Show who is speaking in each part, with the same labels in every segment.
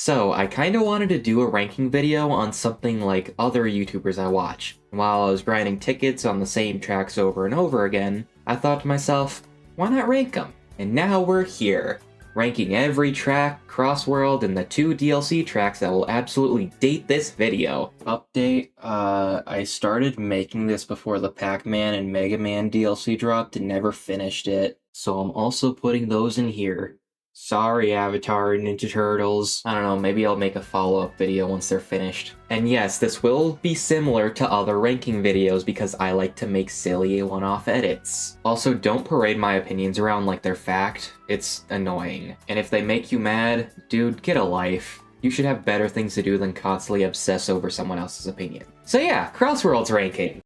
Speaker 1: So, I kinda wanted to do a ranking video on something like other YouTubers I watch. While I was grinding tickets on the same tracks over and over again, I thought to myself, why not rank them? And now we're here, ranking every track, Crossworld, and the 2 DLC tracks that will absolutely date this video. Update, I started making this before the Pac-Man and Mega Man DLC dropped and never finished it. So I'm also putting those in here. Sorry, Avatar and Ninja Turtles. I don't know, maybe I'll make a follow-up video once they're finished. And yes, this will be similar to other ranking videos because I like to make silly one-off edits. Also, don't parade my opinions around like they're fact. It's annoying. And if they make you mad, dude, get a life. You should have better things to do than constantly obsess over someone else's opinion. So yeah, Crossworlds ranking.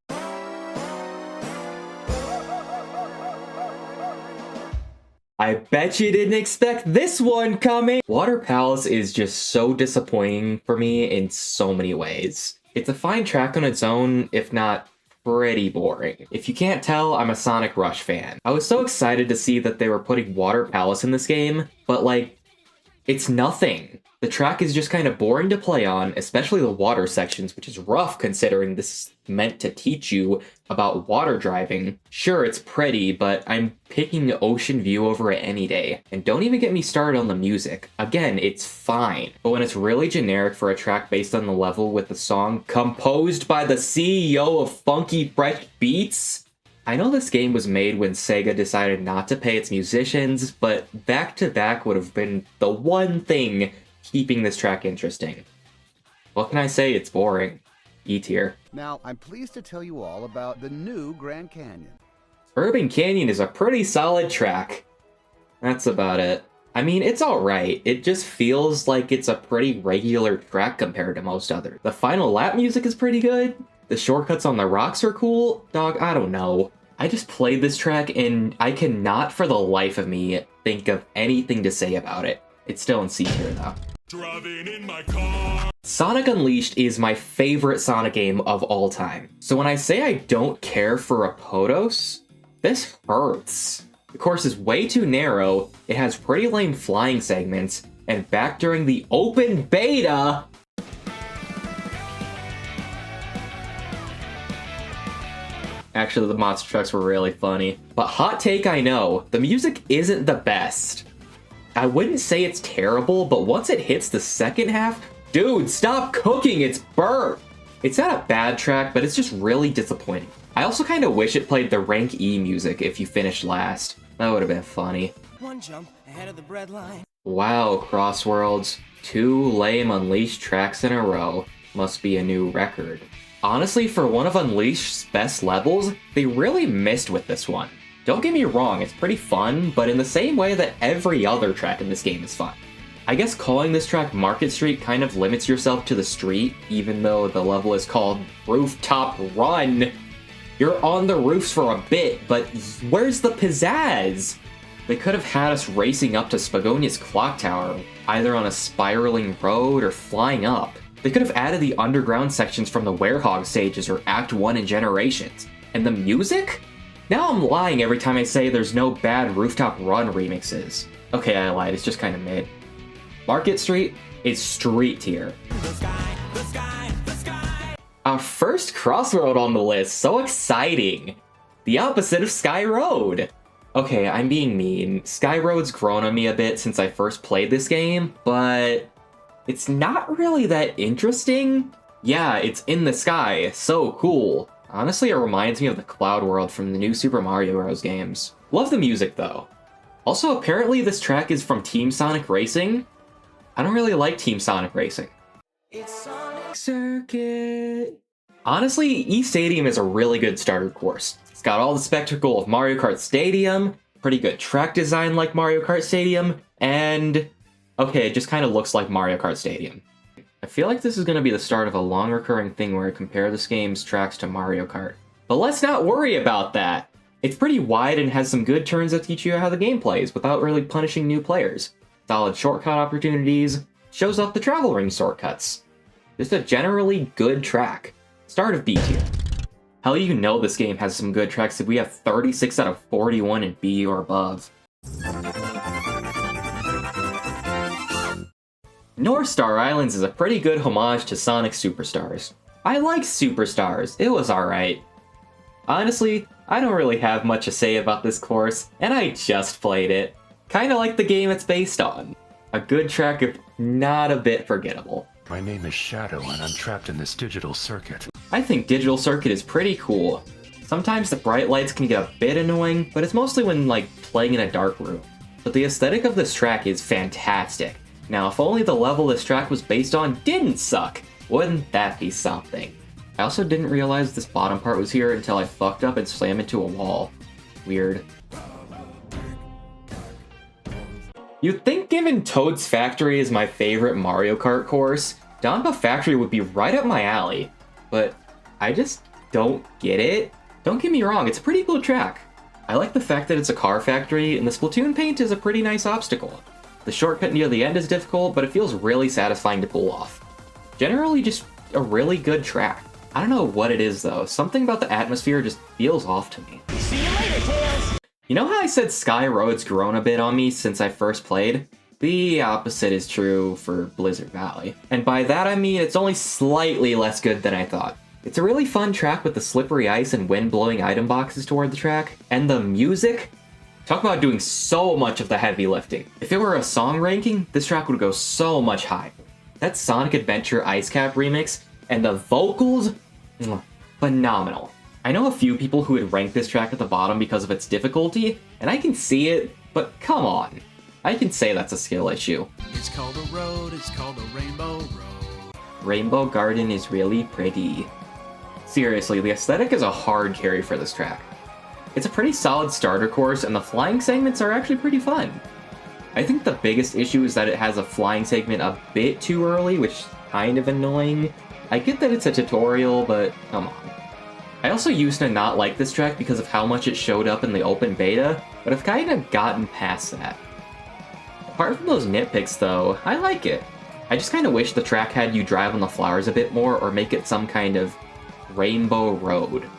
Speaker 1: I bet you didn't expect this one coming! Water Palace is just so disappointing for me in so many ways. It's a fine track on its own, if not pretty boring. If you can't tell, I'm a Sonic Rush fan. I was so excited to see that they were putting Water Palace in this game, but like, it's nothing. The track is just kind of boring to play on, especially the water sections, which is rough considering this is meant to teach you about water driving. Sure, it's pretty, but I'm picking Ocean View over it any day. And don't even get me started on the music. Again, it's fine. But when it's really generic for a track based on the level with the song composed by the CEO of Funky Fresh Beats, I know this game was made when Sega decided not to pay its musicians, but back-to-back would have been the one thing keeping this track interesting. What can I say? It's boring. E tier.
Speaker 2: Now, I'm pleased to tell you all about the new Grand Canyon.
Speaker 1: Urban Canyon is a pretty solid track. That's about it. I mean, it's alright. It just feels like it's a pretty regular track compared to most others. The final lap music is pretty good. The shortcuts on the rocks are cool. Dog, I don't know. I just played this track and I cannot for the life of me think of anything to say about it. It's still in C tier though. Driving in my car. Sonic Unleashed is my favorite Sonic game of all time. So when I say I don't care for a Podos, this hurts. The course is way too narrow, it has pretty lame flying segments, and back during the open beta, actually, the monster trucks were really funny. But hot take, I know, the music isn't the best. I wouldn't say it's terrible, but once it hits the second half, dude, stop cooking, it's burnt! It's not a bad track, but it's just really disappointing. I also kind of wish it played the Rank E music if you finished last. That would have been funny.
Speaker 3: One jump ahead of the bread line.
Speaker 1: Wow, Crossworlds. 2 lame Unleashed tracks in a row. Must be a new record. Honestly, for one of Unleashed's best levels, they really missed with this one. Don't get me wrong, it's pretty fun, but in the same way that every other track in this game is fun. I guess calling this track Market Street kind of limits yourself to the street, even though the level is called Rooftop Run. You're on the roofs for a bit, but where's the pizzazz? They could have had us racing up to Spagonia's clock tower, either on a spiraling road or flying up. They could have added the underground sections from the Werehog stages or Act 1 in Generations. And the music? Now I'm lying every time I say there's no bad Rooftop Run remixes. Okay, I lied, it's just kind of mid. Market Street is street tier. Our first Crossroad on the list, so exciting! The opposite of Sky Road! Okay, I'm being mean. Sky Road's grown on me a bit since I first played this game, but it's not really that interesting. Yeah, it's in the sky, so cool. Honestly, it reminds me of the Cloud World from the new Super Mario Bros. Games. Love the music, though. Also, apparently this track is from Team Sonic Racing. I don't really like Team Sonic Racing. It's Sonic Circuit. Honestly, E-Stadium is a really good starter course. It's got all the spectacle of Mario Kart Stadium, pretty good track design like Mario Kart Stadium, and okay, it just kind of looks like Mario Kart Stadium. I feel like this is going to be the start of a long recurring thing where I compare this game's tracks to Mario Kart. But let's not worry about that! It's pretty wide and has some good turns that teach you how the game plays without really punishing new players. Solid shortcut opportunities, shows off the travel ring shortcuts. Just a generally good track. Start of B tier. Hell, you know this game has some good tracks if we have 36 out of 41 in B or above. North Star Islands is a pretty good homage to Sonic Superstars. I like Superstars, it was alright. Honestly, I don't really have much to say about this course, and I just played it. Kinda like the game it's based on. A good track, if not a bit forgettable.
Speaker 4: My name is Shadow, and I'm trapped in this digital circuit.
Speaker 1: I think Digital Circuit is pretty cool. Sometimes the bright lights can get a bit annoying, but it's mostly when, like, playing in a dark room. But the aesthetic of this track is fantastic. Now, if only the level this track was based on didn't suck, wouldn't that be something? I also didn't realize this bottom part was here until I fucked up and slammed into a wall. Weird. You'd think given Toad's Factory is my favorite Mario Kart course, Donba Factory would be right up my alley. But I just don't get it. Don't get me wrong, it's a pretty cool track. I like the fact that it's a car factory, and the Splatoon paint is a pretty nice obstacle. The shortcut near the end is difficult, but it feels really satisfying to pull off. Generally just a really good track. I don't know what it is though, something about the atmosphere just feels off to me.
Speaker 3: See you later, Tails!
Speaker 1: You know how I said Sky Road's grown a bit on me since I first played? The opposite is true for Blizzard Valley. And by that I mean it's only slightly less good than I thought. It's a really fun track with the slippery ice and wind-blowing item boxes toward the track, and the music? Talk about doing so much of the heavy lifting. If it were a song ranking, this track would go so much higher. That Sonic Adventure Ice Cap remix, and the vocals? Phenomenal. I know a few people who would rank this track at the bottom because of its difficulty, and I can see it, but come on. I can say that's a skill issue.
Speaker 3: It's called a road, it's called a rainbow road.
Speaker 1: Rainbow Garden is really pretty. Seriously, the aesthetic is a hard carry for this track. It's a pretty solid starter course, and the flying segments are actually pretty fun. I think the biggest issue is that it has a flying segment a bit too early, which is kind of annoying. I get that it's a tutorial, but come on. I also used to not like this track because of how much it showed up in the open beta, but I've kind of gotten past that. Apart from those nitpicks though, I like it. I just kind of wish the track had you drive on the flowers a bit more or make it some kind of rainbow road.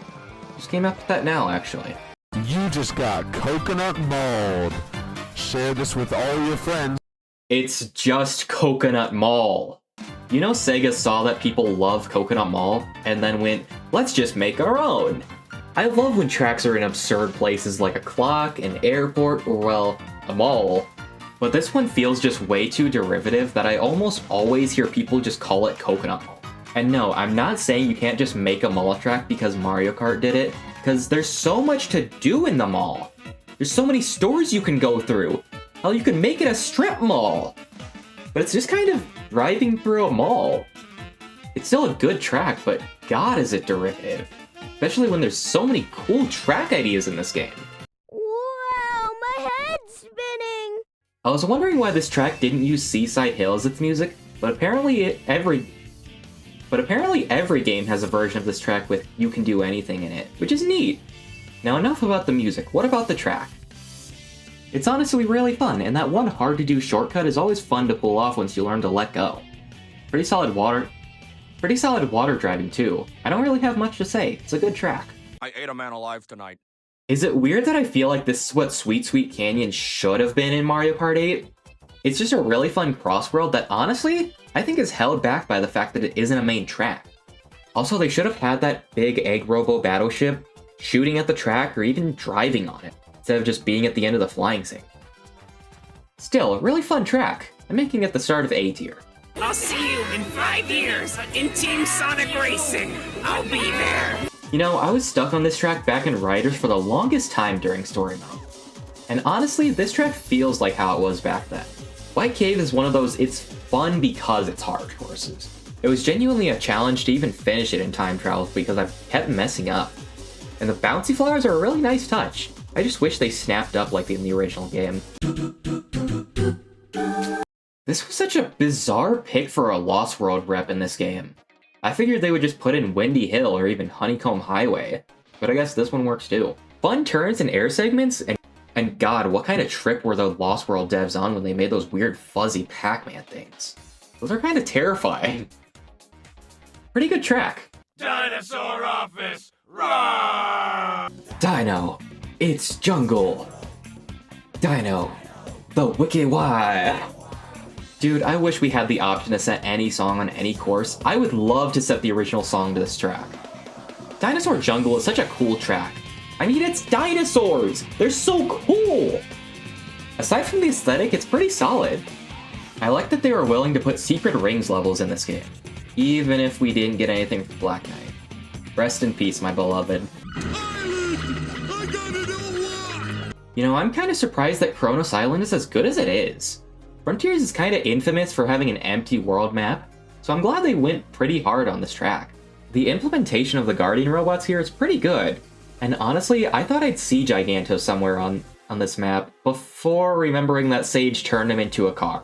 Speaker 1: Just came up with that now, actually.
Speaker 5: You just got coconut mauled. Share this with all your friends.
Speaker 1: It's just Coconut Mall. You know Sega saw that people love Coconut Mall, and then went, let's just make our own. I love when tracks are in absurd places like a clock, an airport, or well, a mall. But this one feels just way too derivative that I almost always hear people just call it Coconut Mall. And no, I'm not saying you can't just make a mall track because Mario Kart did it, because there's so much to do in the mall. There's so many stores you can go through. Hell, you can make it a strip mall. But it's just kind of driving through a mall. It's still a good track, but god is it derivative. Especially when there's so many cool track ideas in this game.
Speaker 6: Wow, my head's spinning!
Speaker 1: I was wondering why this track didn't use Seaside Hill as its music, but apparently every game has a version of this track with You Can Do Anything in it, which is neat. Now enough about the music, what about the track? It's honestly really fun, and that one hard-to-do shortcut is always fun to pull off once you learn to let go. Pretty solid water driving too. I don't really have much to say, it's a good track.
Speaker 7: I ate a man alive tonight.
Speaker 1: Is it weird that I feel like this is what Sweet Sweet Canyon should have been in Mario Kart 8? It's just a really fun crossworld that honestly, I think is held back by the fact that it isn't a main track. Also, they should have had that big egg robo battleship shooting at the track or even driving on it, instead of just being at the end of the flying segment. Still, a really fun track. I'm making it the start of A tier.
Speaker 8: I'll see you in 5 years in Team Sonic Racing. I'll be there.
Speaker 1: You know, I was stuck on this track back in Riders for the longest time during story mode. And honestly, this track feels like how it was back then. White Cave is one of those it's fun because it's hard courses. It was genuinely a challenge to even finish it in time trials because I kept messing up. And the bouncy flowers are a really nice touch. I just wish they snapped up like in the original game. This was such a bizarre pick for a Lost World rep in this game. I figured they would just put in Windy Hill or even Honeycomb Highway, but I guess this one works too. Fun turns and air segments, and god, what kind of trip were the Lost World devs on when they made those weird fuzzy Pac-Man things? Those are kind of terrifying. Pretty good track.
Speaker 7: Dinosaur office, roar!
Speaker 1: Dino, it's jungle. Dino, the wicked why. Dude, I wish we had the option to set any song on any course. I would love to set the original song to this track. Dinosaur Jungle is such a cool track. I mean, it's dinosaurs! They're so cool! Aside from the aesthetic, it's pretty solid. I like that they were willing to put secret rings levels in this game, even if we didn't get anything for Black Knight. Rest in peace, my beloved. You know, I'm kind of surprised that Kronos Island is as good as it is. Frontiers is kind of infamous for having an empty world map, so I'm glad they went pretty hard on this track. The implementation of the Guardian robots here is pretty good, and honestly, I thought I'd see Giganto somewhere on this map before remembering that Sage turned him into a car.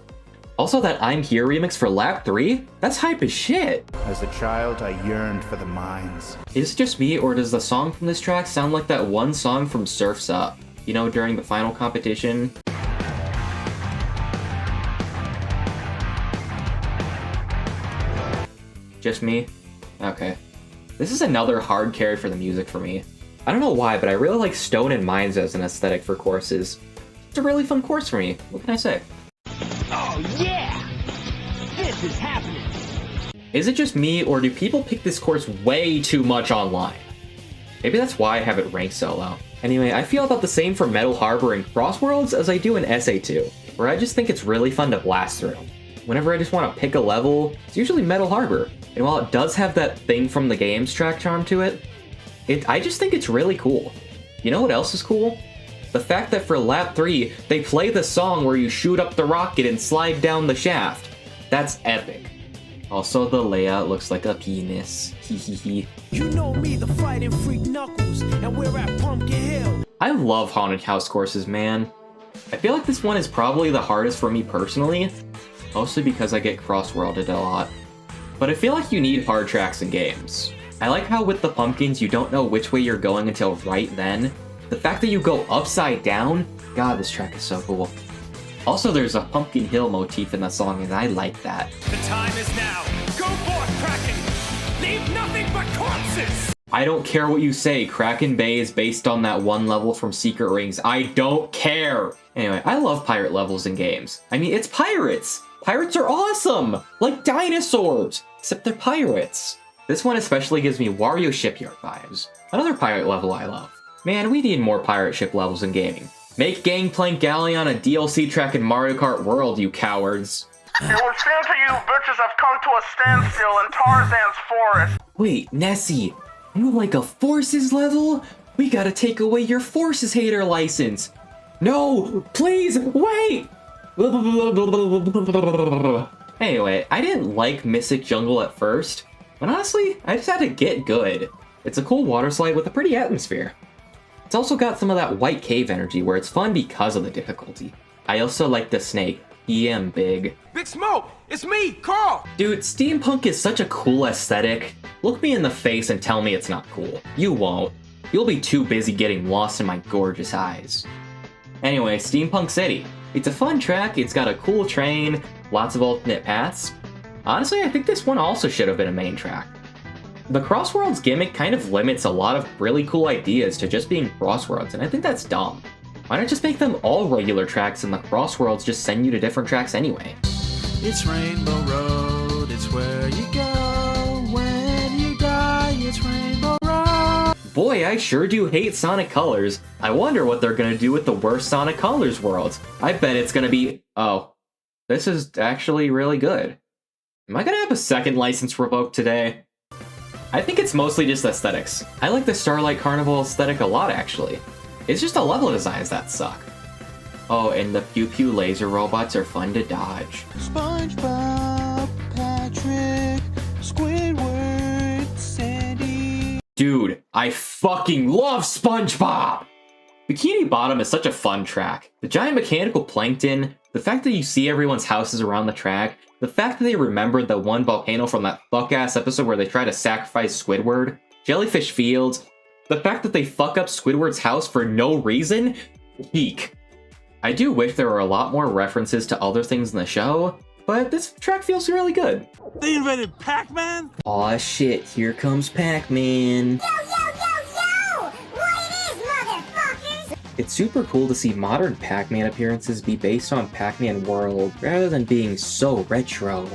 Speaker 1: Also, that I'm Here remix for Lap 3? That's hype as shit!
Speaker 2: As a child, I yearned for the mines.
Speaker 1: Is it just me, or does the song from this track sound like that one song from Surf's Up? You know, during the final competition? Just me? Okay. This is another hard carry for the music for me. I don't know why, but I really like Stone and Mines as an aesthetic for courses. It's a really fun course for me. What can I say?
Speaker 8: Oh yeah! This is happening!
Speaker 1: Is it just me, or do people pick this course way too much online? Maybe that's why I have it ranked so low. Anyway, I feel about the same for Metal Harbor and Crossworlds as I do in SA2, where I just think it's really fun to blast through. Whenever I just want to pick a level, it's usually Metal Harbor. And while it does have that thing from the game's track charm to it, I just think it's really cool. You know what else is cool? The fact that for Lap 3, they play the song where you shoot up the rocket and slide down the shaft. That's epic. Also, the layout looks like a penis. Hehehe.
Speaker 3: You know me, the fighting freak Knuckles, and we're at Pumpkin Hill.
Speaker 1: I love haunted house courses, man. I feel like this one is probably the hardest for me personally, mostly because I get cross-worlded a lot. But I feel like you need hard tracks in games. I like how with the pumpkins you don't know which way you're going until right then. The fact that you go upside down, god, this track is so cool. Also, there's a Pumpkin Hill motif in the song, and I like that.
Speaker 8: The time is now! Go forth, Kraken! Leave nothing but corpses!
Speaker 1: I don't care what you say, Kraken Bay is based on that one level from Secret Rings. I don't care! Anyway, I love pirate levels in games. I mean, it's pirates! Pirates are awesome! Like dinosaurs! Except they're pirates. This one especially gives me Wario Shipyard vibes. Another pirate level I love. Man, we need more pirate ship levels in gaming. Make Gangplank Galleon a DLC track in Mario Kart World, you cowards.
Speaker 9: It would seem to you bitches have come to a standstill in Tarzan's forest.
Speaker 1: Wait, Nessie, you like a Forces level? We gotta take away your Forces hater license. No, please, wait! Anyway, I didn't like Mystic Jungle at first, but honestly, I just had to get good. It's a cool water slide with a pretty atmosphere. It's also got some of that white cave energy where it's fun because of the difficulty. I also like the snake. He am big.
Speaker 8: Big Smoke! It's me, Carl!
Speaker 1: Dude, steampunk is such a cool aesthetic. Look me in the face and tell me it's not cool. You won't. You'll be too busy getting lost in my gorgeous eyes. Anyway, Steampunk City. It's a fun track, it's got a cool train, lots of alternate paths. Honestly, I think this one also should have been a main track. The Crossworlds gimmick kind of limits a lot of really cool ideas to just being Crossworlds, and I think that's dumb. Why not just make them all regular tracks and the Crossworlds just send you to different tracks anyway?
Speaker 3: It's Rainbow Road, it's where you go when you die, it's Rainbow Road.
Speaker 1: Boy, I sure do hate Sonic Colors. I wonder what they're gonna do with the worst Sonic Colors worlds. I bet it's gonna be... Oh, this is actually really good. Am I gonna have a second license revoked today? I think it's mostly just aesthetics. I like the Starlight Carnival aesthetic a lot, actually. It's just the level designs that suck. Oh, and the Pew Pew laser robots are fun to dodge.
Speaker 3: SpongeBob, Patrick, Squidward, Sandy.
Speaker 1: Dude, I fucking love SpongeBob! Bikini Bottom is such a fun track. The giant mechanical plankton, the fact that you see everyone's houses around the track, the fact that they remembered the one volcano from that fuck-ass episode where they try to sacrifice Squidward, Jellyfish Fields, the fact that they fuck up Squidward's house for no reason, peak. I do wish there were a lot more references to other things in the show, but this track feels really good.
Speaker 3: They invented Pac-Man?
Speaker 1: Aw shit, here comes Pac-Man.
Speaker 6: Yo, yo, yo, yo! What it is, motherfuckers?
Speaker 1: It's super cool to see modern Pac-Man appearances be based on Pac-Man World rather than being so retro.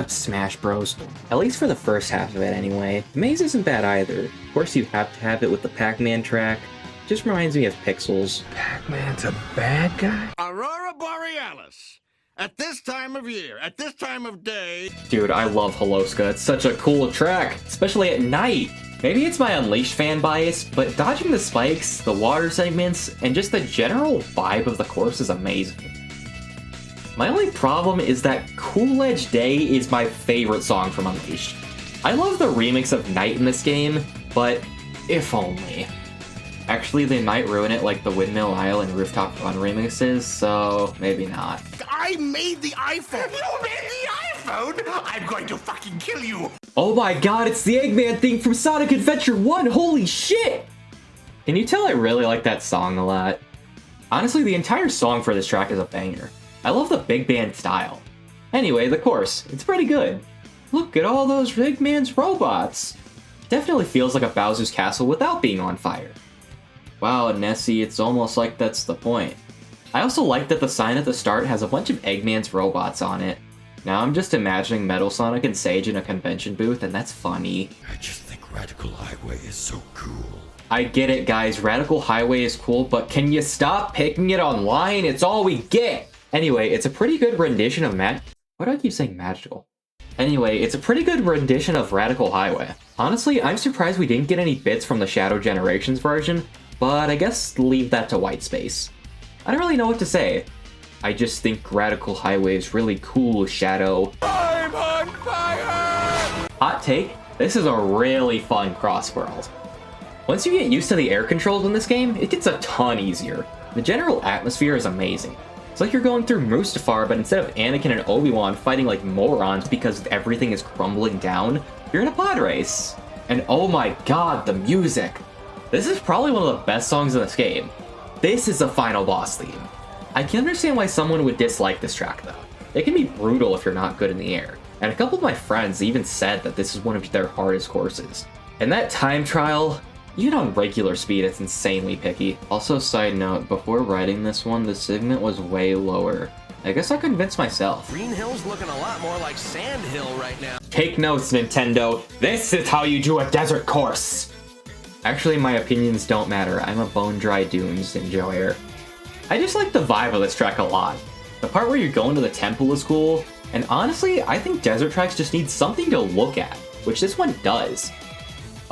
Speaker 1: Smash Bros. At least for the first half of it anyway. Maze isn't bad either. Of course you have to have it with the Pac-Man track. Just reminds me of Pixels.
Speaker 5: Pac-Man's a bad guy?
Speaker 7: Aurora Borealis. At this time of year, at this time of day.
Speaker 1: Dude, I love Holoska. It's such a cool track, especially at night. Maybe it's my Unleashed fan bias, but dodging the spikes, the water segments, and just the general vibe of the course is amazing. My only problem is that Cool Edge Day is my favorite song from Unleashed. I love the remix of Night in this game, but if only. Actually, they might ruin it like the Windmill Isle and Rooftop Run remixes, so maybe not.
Speaker 7: I made the iPhone. You made the iPhone? I'm going to fucking kill you.
Speaker 1: Oh my god, it's the Eggman thing from Sonic Adventure 1, holy shit! Can you tell I really like that song a lot? Honestly, the entire song for this track is a banger. I love the big band style. Anyway, the course, it's pretty good. Look at all those Eggman's robots! Definitely feels like a Bowser's Castle without being on fire. Wow, Nessie, it's almost like that's the point. I also like that the sign at the start has a bunch of Eggman's robots on it. Now I'm just imagining Metal Sonic and Sage in a convention booth, and that's funny.
Speaker 4: I just think Radical Highway is so cool.
Speaker 1: I get it, guys, Radical Highway is cool, but can you stop picking it online? It's all we get! Anyway, it's a pretty good rendition of Why do I keep saying magical? Anyway, it's a pretty good rendition of Radical Highway. Honestly, I'm surprised we didn't get any bits from the Shadow Generations version, but I guess leave that to white space. I don't really know what to say. I just think Radical Highway is really cool, Shadow.
Speaker 7: I'm on fire!
Speaker 1: Hot take, this is a really fun Crossworld. Once you get used to the air controls in this game, it gets a ton easier. The general atmosphere is amazing. It's like you're going through Mustafar, but instead of Anakin and Obi-Wan fighting like morons because everything is crumbling down, you're in a pod race. And oh my god, the music! This is probably one of the best songs in this game. This is the final boss theme. I can understand why someone would dislike this track though. It can be brutal if you're not good in the air, and a couple of my friends even said that this is one of their hardest courses. And that time trial, even on regular speed, it's insanely picky. Also, side note, before writing this one, the segment was way lower. I guess I convinced myself.
Speaker 8: Green Hill's looking a lot more like Sand Hill right now.
Speaker 1: Take notes, Nintendo. This is how you do a desert course. Actually, my opinions don't matter. I'm a Bone Dry Dunes enjoyer. I just like the vibe of this track a lot. The part where you're going to the temple is cool, and honestly, I think desert tracks just need something to look at, which this one does.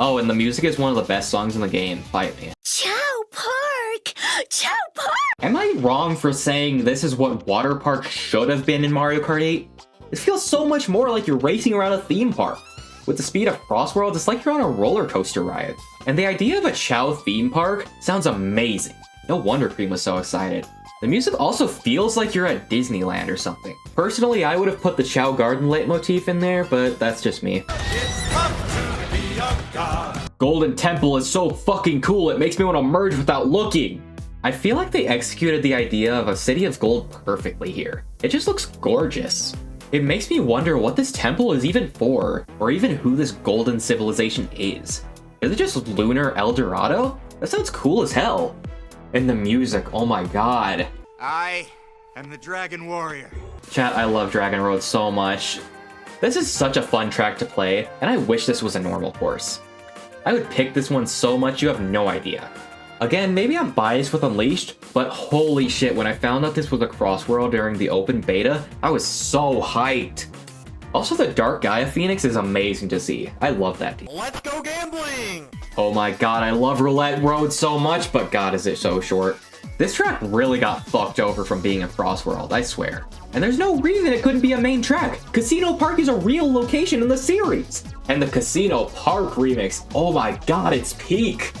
Speaker 1: Oh, and the music is one of the best songs in the game. Fight me.
Speaker 6: Chow Park! Chow Park!
Speaker 1: Am I wrong for saying this is what Water Park should have been in Mario Kart 8? It feels so much more like you're racing around a theme park. With the speed of Crossworlds, it's like you're on a roller coaster ride. And the idea of a Chow theme park sounds amazing. No wonder Cream was so excited. The music also feels like you're at Disneyland or something. Personally, I would have put the Chow Garden leitmotif in there, but that's just me. Golden Temple is so fucking cool, it makes me want to merge without looking. I feel like they executed the idea of a city of gold perfectly here. It just looks gorgeous. It makes me wonder what this temple is even for, or even who this golden civilization is. Is it just Lunar El Dorado? That sounds cool as hell. And the music, oh my god.
Speaker 7: I am the Dragon Warrior.
Speaker 1: Chat, I love Dragon Road so much. This is such a fun track to play, and I wish this was a normal course. I would pick this one so much you have no idea. Again, maybe I'm biased with Unleashed, but holy shit, when I found out this was a Crossworld during the open beta, I was so hyped. Also, the Dark Gaia Phoenix is amazing to see. I love that team.
Speaker 7: Let's go gambling!
Speaker 1: Oh my god, I love Roulette Road so much, but god is it so short. This track really got fucked over from being a Crossworld, I swear. And there's no reason it couldn't be a main track. Casino Park is a real location in the series. And the Casino Park remix, oh my god, it's peak.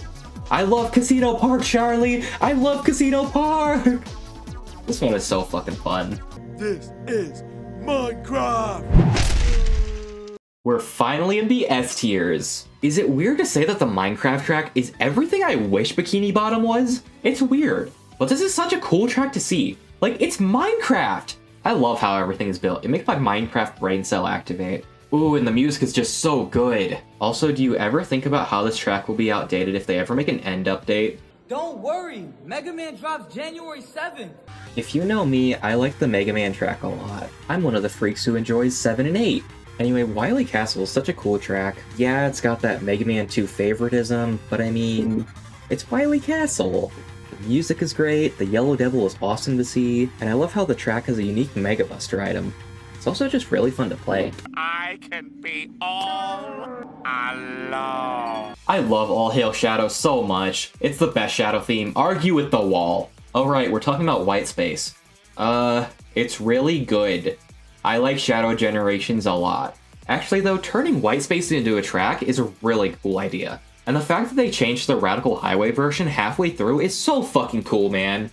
Speaker 1: I love Casino Park, Charlie. I love Casino Park. This one is so fucking fun.
Speaker 7: This is Minecraft!
Speaker 1: We're finally in the S tiers. Is it weird to say that the Minecraft track is everything I wish Bikini Bottom was? It's weird, but this is such a cool track to see. Like, it's Minecraft! I love how everything is built. It makes my Minecraft brain cell activate. Ooh, and the music is just so good. Also, do you ever think about how this track will be outdated if they ever make an end update?
Speaker 10: Don't worry, Mega Man drops January 7th.
Speaker 1: If you know me, I like the Mega Man track a lot. I'm one of the freaks who enjoys 7 and 8. Anyway, Wily Castle is such a cool track. Yeah, it's got that Mega Man 2 favoritism, but I mean, it's Wily Castle. The music is great, the Yellow Devil is awesome to see, and I love how the track has a unique Mega Buster item. It's also just really fun to play.
Speaker 7: I can be all alone.
Speaker 1: I love All Hail Shadow so much. It's the best Shadow theme. Argue with the wall. Oh right, we're talking about White Space. It's really good. I like Shadow Generations a lot. Actually though, turning White Space into a track is a really cool idea. And the fact that they changed the Radical Highway version halfway through is so fucking cool, man.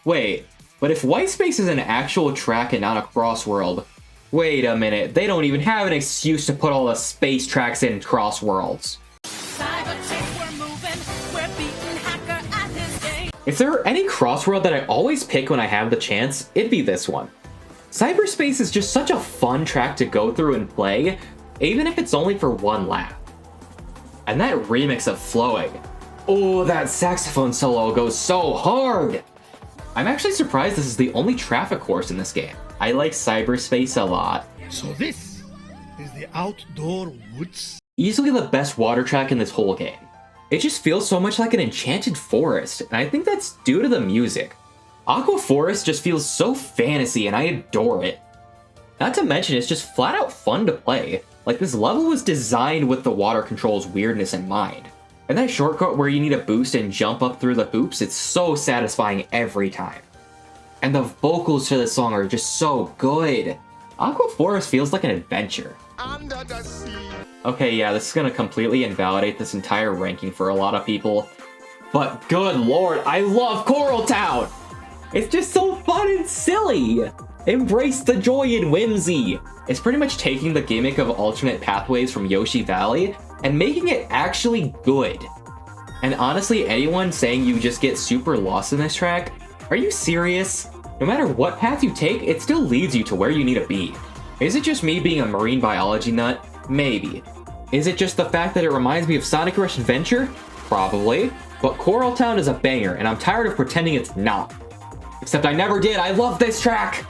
Speaker 1: Wait, but if White Space is an actual track and not a Crossworld, wait a minute, they don't even have an excuse to put all the space tracks in Crossworlds. If there were any Crossworld that I always pick when I have the chance, it'd be this one. Cyberspace is just such a fun track to go through and play, even if it's only for one lap. And that remix of Flowing. Oh, that saxophone solo goes so hard! I'm actually surprised this is the only traffic course in this game. I like Cyberspace a lot.
Speaker 11: So this is the outdoor woods?
Speaker 1: Easily the best water track in this whole game. It just feels so much like an enchanted forest, and I think that's due to the music. Aqua Forest just feels so fantasy and I adore it. Not to mention it's just flat out fun to play. Like this level was designed with the water control's weirdness in mind. And that shortcut where you need to boost and jump up through the hoops, it's so satisfying every time. And the vocals to this song are just so good. Aqua Forest feels like an adventure.
Speaker 7: Under the sea.
Speaker 1: Okay, yeah, this is gonna completely invalidate this entire ranking for a lot of people. But good lord, I love Coral Town! It's just so fun and silly! Embrace the joy and whimsy! It's pretty much taking the gimmick of alternate pathways from Yoshi Valley and making it actually good. And honestly, anyone saying you just get super lost in this track, are you serious? No matter what path you take, it still leads you to where you need to be. Is it just me being a marine biology nut? Maybe. Is it just the fact that it reminds me of Sonic Rush Adventure? Probably. But Coral Town is a banger, and I'm tired of pretending it's not. Except I never did, I love this track!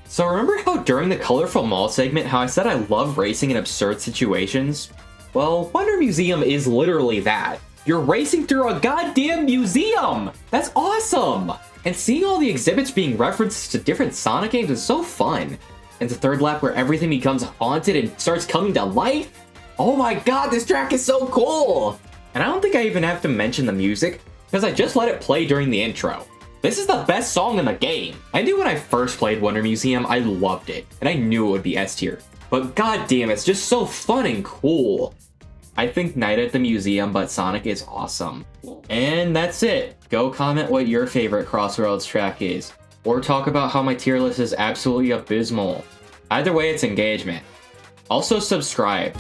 Speaker 1: So remember how during the Colorful Mall segment how I said I love racing in absurd situations? Well, Wonder Museum is literally that. You're racing through a goddamn museum! That's awesome! And seeing all the exhibits being referenced to different Sonic games is so fun. And the third lap where everything becomes haunted and starts coming to life? Oh my god, this track is so cool! And I don't think I even have to mention the music, because I just let it play during the intro. This is the best song in the game. I knew when I first played Wonder Museum, I loved it, and I knew it would be S tier. But goddamn, it's just so fun and cool. I think Night at the Museum but Sonic is awesome. And that's it. Go comment what your favorite Crossworlds track is, or talk about how my tier list is absolutely abysmal. Either way, it's engagement. Also subscribe.